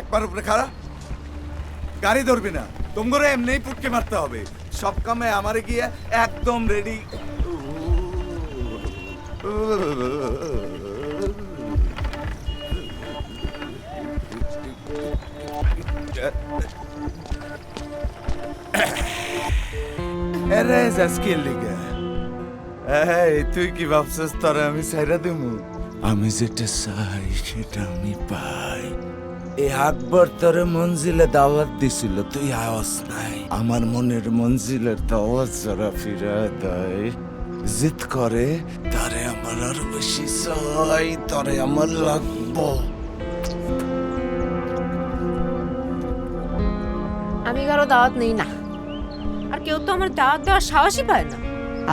একবার উপরে খাড়া, গাড়ি ধরবি না, তোমরা এমনিই পুটকে মারতে হবে। সব কামে আমারে গিয়ে একদম রেডি। তুই কি ভাবছিস তোরে আমি ছাইরা দেবো? আমি যেটা চাই সেটা আমি পাই। এই আকবর তোরে মঞ্জিলে দাওয়াত দিছিল, তুই আওয়াজ নাই। আমার মনের মঞ্জিলের দাওয়াত যারা ফিরা দেয়, জিদ করে, তারে আমার আরো বেশি চাই, তারে আমার লাগবো। আমি কারো দাওয়াত নেই না, আর কেউ তো আমার দাওয়াত দেওয়ার সাহসই পায় না।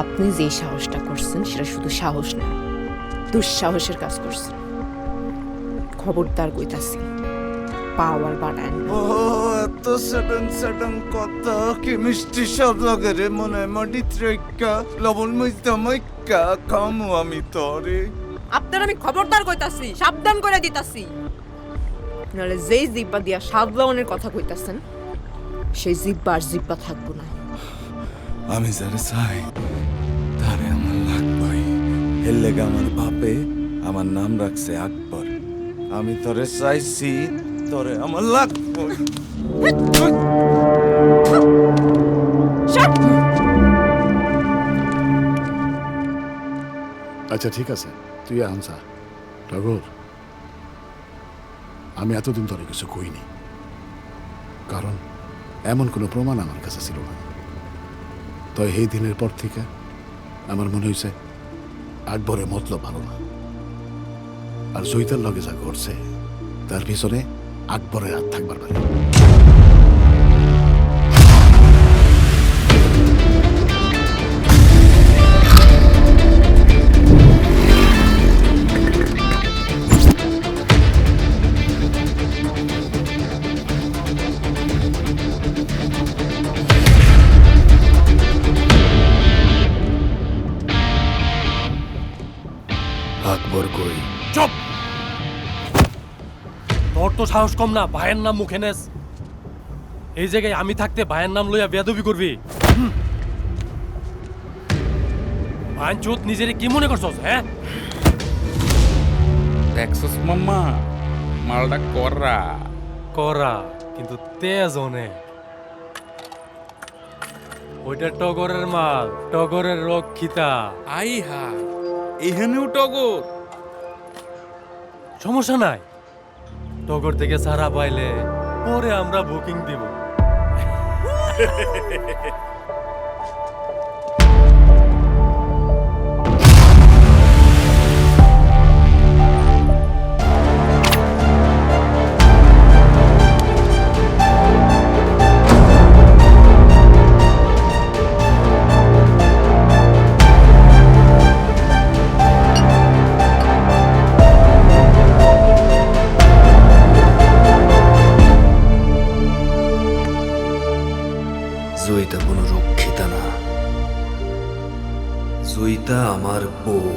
আপনি যে সাহসটা করছেন সেটা শুধু সাহস না, দুঃসাহসের কাজ করছেন। খবরদার কইতাছি, পাওয়ার বাড়ায় না। ও এত সাডেন সাডেন কথা, কি মিষ্টি সব লাগে রে, মনে মাটি ত্রেকা লবণ মইতা মাইকা খামু আমি তরে। আপনার আমি খবরদার কইতাছি, সাবধান করে দিতাছি, নাহলে যেই জিব্বা দিয়া সাবধানের কথা কইতাছেন সেই জিব্বা আর জিব্বা থাকবো না। আমি যারে চাই তারে আমার লাগবই। এর লেগে আমার বাপে আমার নাম রাখছে আকবর। আমি তোরে চাইছি, তোরে আমার লাগবই। আচ্ছা ঠিক আছে, তুই আনসা। টগর, আমি এতদিন ধরে কিছু কইনি, কারণ এমন কোনো প্রমাণ আমার কাছে ছিল না। তো এই দিনের পর থেকে আমার মনে হয়েছে আকবরের মতলব ভালো না, আর জয়িতার লগে যা করছে তার পিছনে আকবরের হাত থাকবার পারে। আকবর কই? চুপ! তোর তো সাহস কম না, ভাইয়ের নাম মুখে নেস। এই জায়গায় আমি থাকতে ভাইয়ের নাম লইয়া বেয়াদবি করবি? ভাই চোদ, নিজেরে কি মনে করছস? হ্যাঁ, দেখছস মাম্মা, মালটা কররা করা কিন্তু তেজ অনেক। ওইটা টগরের মাল, টগরের রক্ষিতা। আই হা, এখানেও টগর। সমস্যা নাই, টগর থেকে সারা পাইলে পরে আমরা বুকিং দিব। জয়িতা কোনো রক্ষিতা না, জয়িতা আমার বউ।